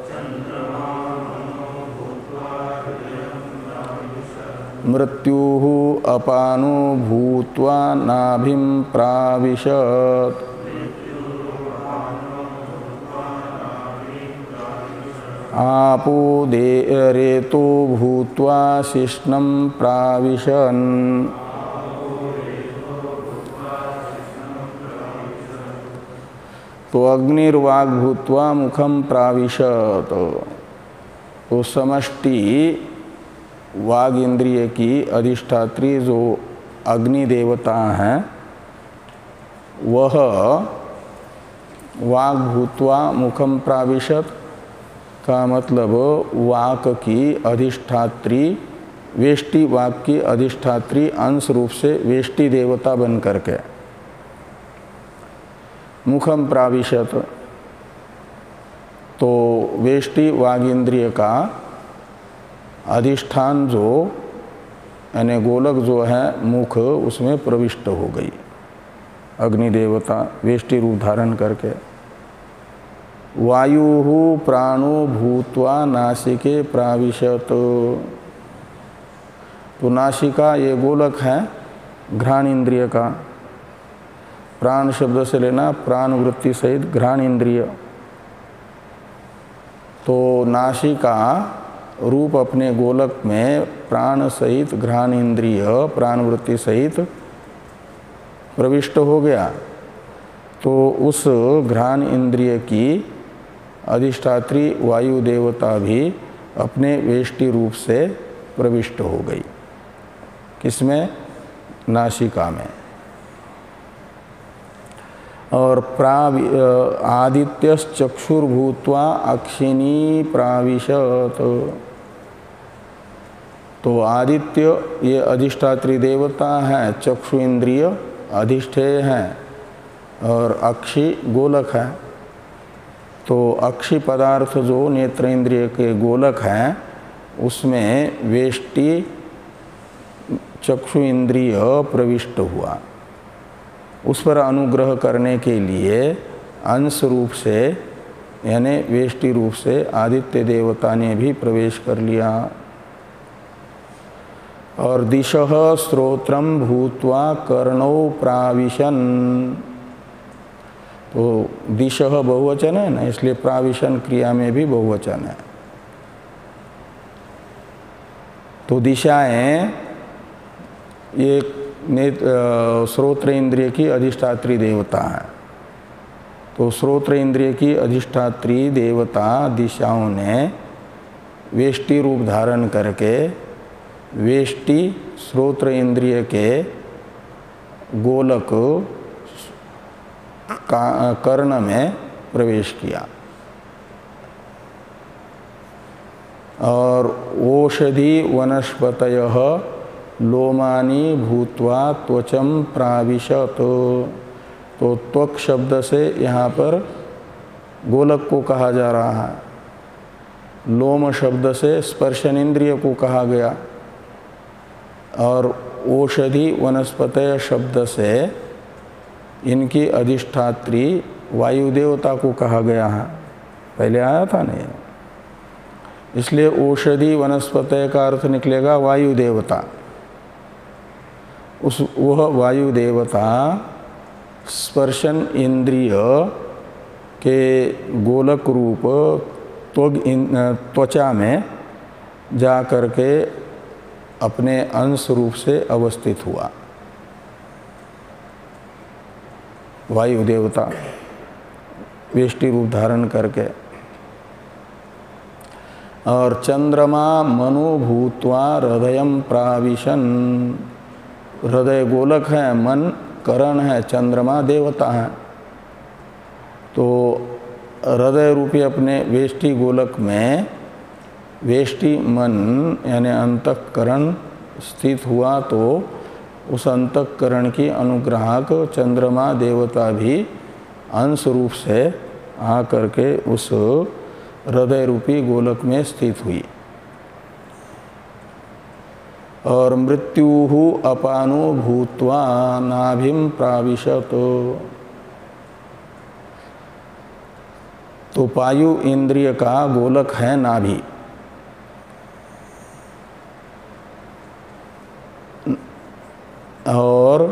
मृत्युः अपानो भूत्वा नाभिं प्राविशत् आपो रेतो भूत्वा शिश्नं प्राविशन् तो अग्निर्वाग भूत्वा मुखम प्राविशत, तो समष्टि वाग इंद्रिय की अधिष्ठात्री जो अग्नि देवता हैं वह वाग भूत्वा मुखम प्राविशत का मतलब वाक की अधिष्ठात्री वेष्टि, वाक की अधिष्ठात्री अंश रूप से वेष्टि देवता बन करके मुखम प्राविशत, तो वेष्टि वागींद्रिय का अधिष्ठान जो यानी गोलक जो है मुख, उसमें प्रविष्ट हो गई अग्नि देवता वेष्टि रूप धारण करके। वायुः प्राणो भूत्वा नासिके प्राविशत, तो नासिका ये गोलक है घ्राण इंद्रिय का। प्राण शब्द से लेना प्राण वृत्ति सहित घ्राण इंद्रिय। तो नासिका रूप अपने गोलक में प्राण सहित घ्राण इंद्रिय प्राण वृत्ति सहित प्रविष्ट हो गया, तो उस घ्राण इंद्रिय की अधिष्ठात्री वायु देवता भी अपने वेष्टि रूप से प्रविष्ट हो गई। किसमें? नासिका में। और आदित्यश्चक्षुर्भूत्वा अक्षिणी प्राविशत, तो आदित्य ये अधिष्ठात्री देवता है, चक्षु इंद्रिय अधिष्ठेय हैं और अक्षि गोलक है। तो अक्षि पदार्थ जो नेत्र इंद्रिय के गोलक हैं उसमें वेष्टि चक्षु इंद्रिय प्रविष्ट हुआ। उस पर अनुग्रह करने के लिए अंश रूप से यानी वेष्टि रूप से आदित्य देवता ने भी प्रवेश कर लिया। और दिशः श्रोत्रम भूत्वा कर्णौ प्राविशन, तो दिशः बहुवचन है ना, इसलिए प्राविशन क्रिया में भी बहुवचन है। तो दिशाएं ये श्रोत्र इंद्रिय की अधिष्ठात्री देवता है। तो श्रोत्र इंद्रिय की अधिष्ठात्री देवता दिशाओं ने वेष्टि रूप धारण करके वेष्टि श्रोत्र इंद्रिय के गोलक कर्ण में प्रवेश किया और ओषधि वनस्पतयः लोमानी भूत्वा त्वचं प्राविशत। तो त्वक शब्द से यहाँ पर गोलक को कहा जा रहा है, लोम शब्द से स्पर्शन इंद्रिय को कहा गया और ओषधि वनस्पतय शब्द से इनकी अधिष्ठात्री वायु देवता को कहा गया है। पहले आया था नहीं, इसलिए औषधि वनस्पति का अर्थ निकलेगा वायु देवता। वह वायु देवता स्पर्शन इंद्रिय के गोलक रूप त्वचा में जा करके अपने अंश रूप से अवस्थित हुआ। वायु देवता वेष्टि रूप धारण करके और चंद्रमा मनो भूत्वा हृदयम प्राविशन। हृदय गोलक है, मन करण है, चंद्रमा देवता है। तो हृदय रूपी अपने वेष्टि गोलक में वेष्टि मन यानी अंतःकरण स्थित हुआ, तो उस अंतःकरण की अनुग्राहक चंद्रमा देवता भी अंश रूप से आकर के उस हृदय रूपी गोलक में स्थित हुई। और मृत्युहु अपानो भूत्वा नाभिम प्राविशत। तो पायु इंद्रिय का गोलक है नाभि। और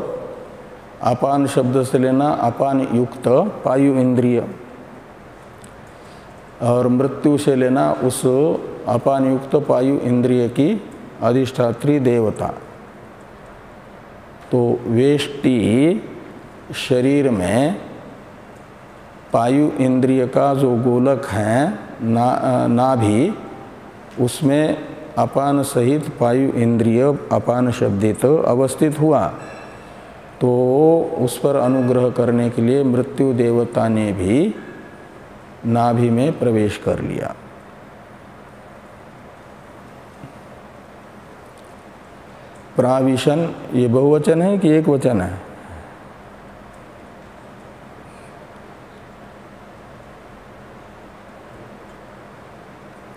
अपान शब्द से लेना अपान युक्त पायु इंद्रिय और मृत्यु से लेना उस अपान युक्त पायु इंद्रिय की अधिष्ठात्री देवता। तो वेष्टि शरीर में पायु इंद्रिय का जो गोलक है नाभि, उसमें अपान सहित पायु इंद्रिय अपान शब्दित अवस्थित हुआ। तो उस पर अनुग्रह करने के लिए मृत्यु देवता ने भी नाभि में प्रवेश कर लिया। प्राविशन ये बहुवचन है कि एक वचन है?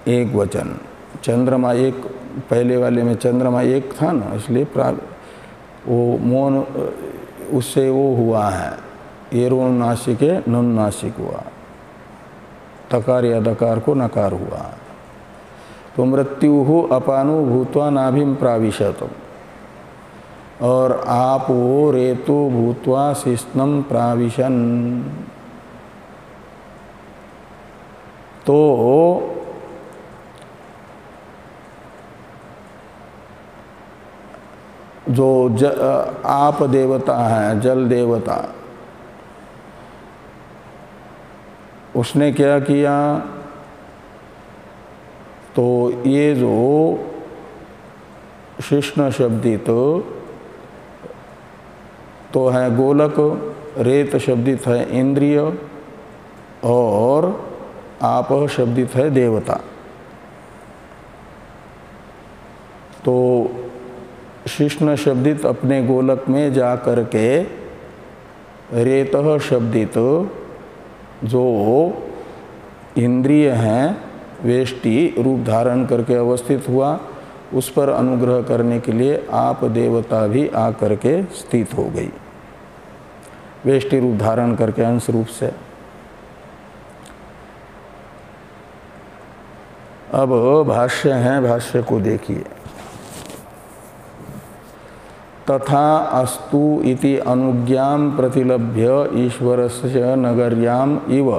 एक वचन। चंद्रमा एक, पहले वाले में चंद्रमा एक था ना, इसलिए वो मौन उससे वो हुआ है, एरोनुनासिक नुनासिक हुआ, तकार या दकार को नकार हुआ। तो मृत्युहु अपानु भूत्वा नाभिम प्राविशत और आपो रेतो भूत्वा शिश्नम प्राविशन। तो जो आप देवता है, जल देवता, उसने क्या किया? तो ये जो शिश्न शब्दित तो है गोलक, रेत शब्दित है इंद्रिय और आप शब्दित है देवता। तो शिश्न शब्दित अपने गोलक में जा करके रेतः शब्दित जो इंद्रिय हैं वेष्टि रूप धारण करके अवस्थित हुआ, उस पर अनुग्रह करने के लिए आप देवता भी आकर के स्थित हो गई वेष्टि रूप धारण करके अंश रूप से। अब भाष्य है, भाष्य को देखिए। तथा अस्तु इति अनुज्ञां प्रतिलभ्य ईश्वरस्य नगर्याम इव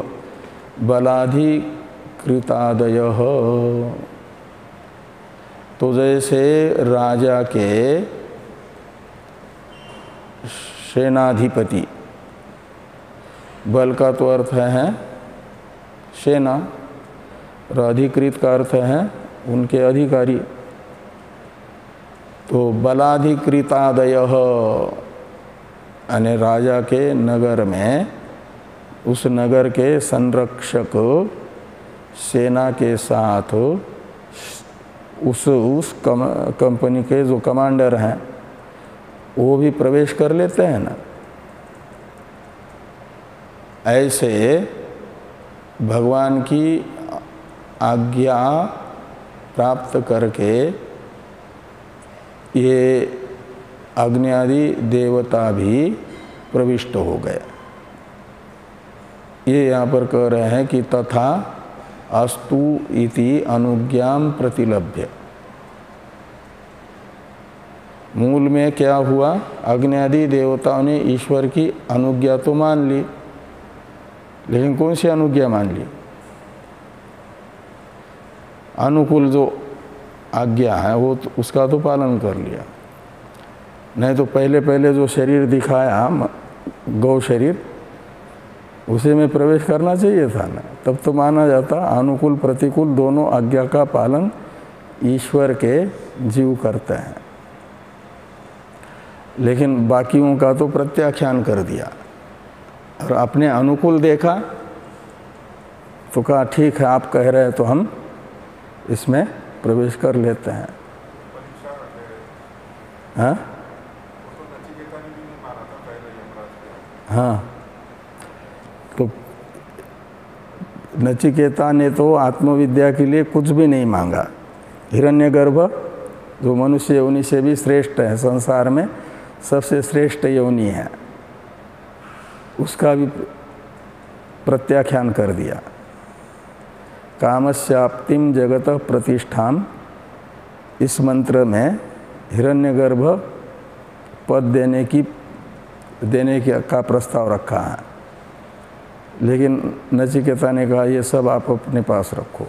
बलाधिकृतादयः। तो जैसे राजा के सेनाधिपति बल का तो अर्थ है सेना, और अधिकृत का अर्थ है उनके अधिकारी। तो बलाधिकृतादयः यानी राजा के नगर में उस नगर के संरक्षक सेना के साथ उस कंपनी के जो कमांडर हैं वो भी प्रवेश कर लेते हैं ना। ऐसे भगवान की आज्ञा प्राप्त करके ये अग्नि आदि देवता भी प्रविष्ट हो गए। ये यहाँ पर कह रहे हैं कि तथा अस्तु इति अनुज्ञाम प्रतिलभ्य। मूल में क्या हुआ, अग्नि आदि देवताओं ने ईश्वर की अनुज्ञा तो मान ली, लेकिन कौन सी अनुज्ञा मान ली? अनुकूल जो आज्ञा है वो तो उसका तो पालन कर लिया। नहीं तो पहले पहले जो शरीर दिखाया गौ शरीर, उसे में प्रवेश करना चाहिए था ना। तब तो माना जाता अनुकूल प्रतिकूल दोनों आज्ञा का पालन ईश्वर के जीव करते हैं। लेकिन बाकियों का तो प्रत्याख्यान कर दिया और अपने अनुकूल देखा तो कहा ठीक है आप कह रहे हैं तो हम इसमें प्रवेश कर लेते हैं। हाँ हाँ, तो नचिकेता ने तो आत्मविद्या के लिए कुछ भी नहीं मांगा। हिरण्यगर्भ जो मनुष्य योनि से भी श्रेष्ठ है, संसार में सबसे श्रेष्ठ योनि है, उसका भी प्रत्याख्यान कर दिया। कामस्याप्तिम जगत प्रतिष्ठाम, इस मंत्र में हिरण्यगर्भ पद देने का प्रस्ताव रखा है। लेकिन नचिकेता ने कहा ये सब आप अपने पास रखो।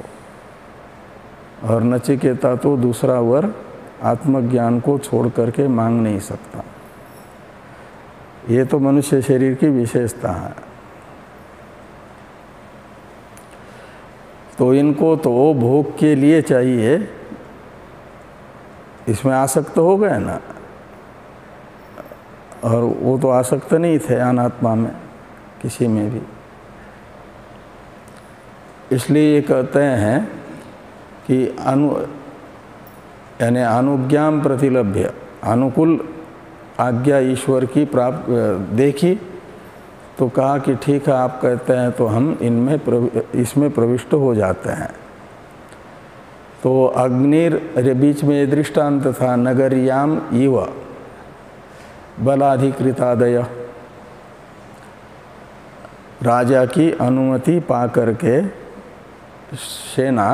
और नचिकेता तो दूसरा वर आत्मज्ञान को छोड़ करके मांग नहीं सकता। ये तो मनुष्य शरीर की विशेषता है। तो इनको तो भोग के लिए चाहिए, इसमें आसक्त हो गए ना। और वो तो आसक्त नहीं थे अनात्मा में किसी में भी। इसलिए ये कहते हैं कि यानी अनुज्ञाम प्रतिलभ्य, अनुकूल आज्ञा ईश्वर की प्राप्त देखी तो कहा कि ठीक है आप कहते हैं तो हम इसमें प्रविष्ट हो जाते हैं। तो अग्निर बीच में ये दृष्टांत था, नगरियाम इव बलाधिकृतादय, राजा की अनुमति पा करके सेना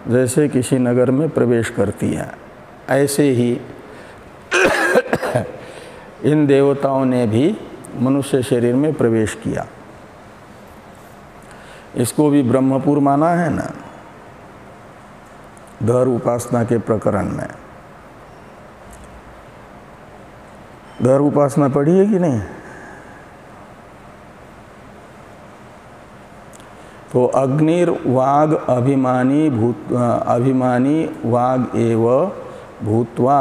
जैसे किसी नगर में प्रवेश करती है, ऐसे ही इन देवताओं ने भी मनुष्य शरीर में प्रवेश किया। इसको भी ब्रह्मपुर माना है ना धर उपासना के प्रकरण में। धर उपासना पढ़ी है कि नहीं? तो अग्निर वाग अभिमानी वाग एव भूत्वा,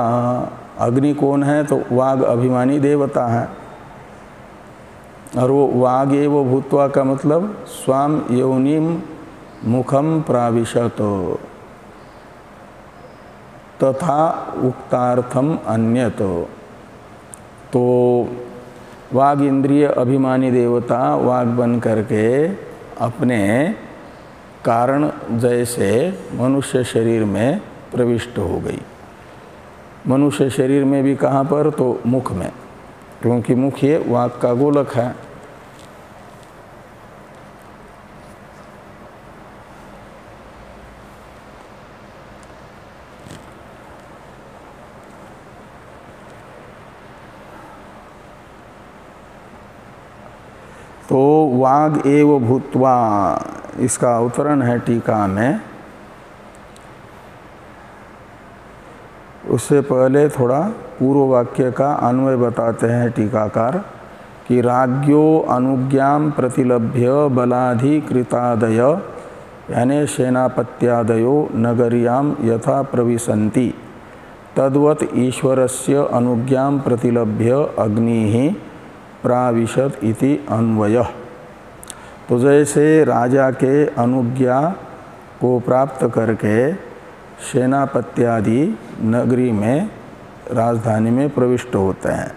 अग्नि कौन है? तो वाग अभिमानी देवता है। और वो वाग एव भूत्वा का मतलब स्वाम योनिम मुखम प्राविशत तथा उक्तार्थम अन्यत। तो वाग इंद्रिय अभिमानी देवता वाग बन करके अपने कारण जैसे मनुष्य शरीर में प्रविष्ट हो गई। मनुष्य शरीर में भी कहाँ पर? तो मुख में, क्योंकि मुख ये वाग का गोलक है। तो वाग एव भूत्वा, इसका अवतरण है टीका में। उससे पहले थोड़ा पूर्व वाक्य का अन्वय बताते हैं टीकाकार कि राज्ञो अनुज्ञां प्रतिलभ्य बलाधिकृतादय यानी सेनापत्यादयो नगर्यां यथा प्रविशन्ति तद्वत् ईश्वरस्य अनुज्ञां प्रतिलभ्य अग्निः प्राविशत इति अन्वयः। तो जैसे राजा के अनुज्ञा को प्राप्त करके सेनापत्यादि नगरी में राजधानी में प्रविष्ट होते हैं,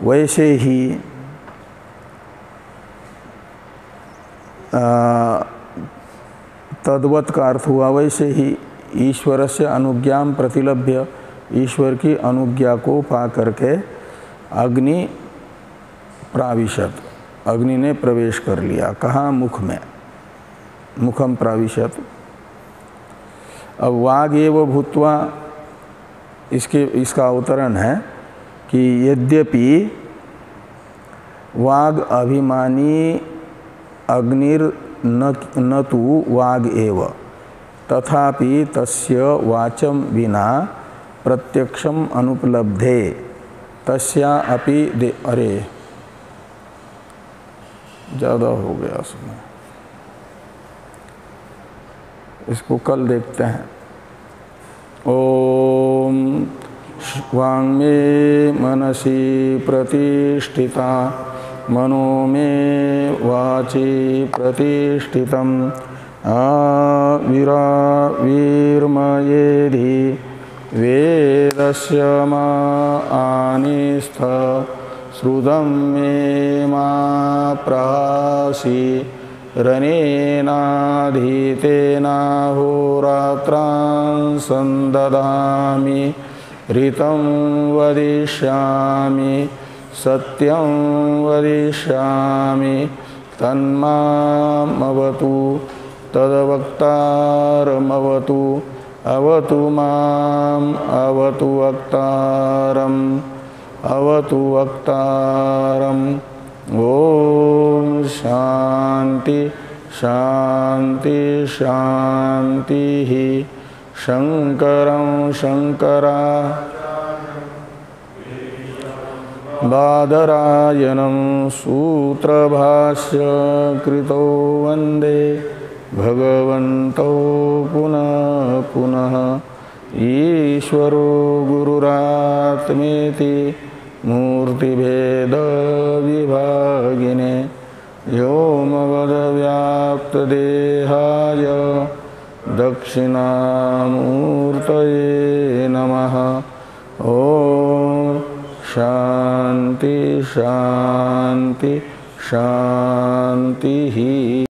वैसे ही तद्वत का अर्थ हुआ वैसे ही ईश्वर से अनुज्ञां प्रतिलभ्य, ईश्वर की अनुज्ञा को पा करके अग्नि प्राविशत, अग्नि ने प्रवेश कर लिया। कहाँ? मुख में, मुखम प्राविशत। अब वाग एव भूत्वा इसका अवतरण है कि यद्यपि वाग अभिमानी अग्निर न तु वाग एव तथापि तस्य वाचम विना प्रत्यक्षम अनुपलब्धे तस्या अपि दे। अरे ज़्यादा हो गया उसमें, इसको कल देखते हैं। ओम वाङ्मे मनसि प्रतिष्ठिता मनो मे वाचि प्रतिष्ठितम् आविराविर्मयेधि वेदस्य मा आनिस्थ श्रुतं मे मा प्रहासि रनेनाधीतेनाहोरात्रान् संदधामि ऋतं वदिष्यामि सत्यं वदिष्यामि तन्मामवतु तद्वक्तारमवतु अवतु माम् अवतु वक्तारम् अवतु वक्तारम्। ओम शांति शांति शांति ही। शंकरं शंकरा बादरायणं सूत्रभाष्य कृतो वंदे भगवन्तो पुनः पुनः। ईश्वरो गुरुरात्मेति मूर्तिभेद विभागिने व्योमवद्व्याप्तदेहाय दक्षिणामूर्तये नमः। ओम शांति शांति शांति ही।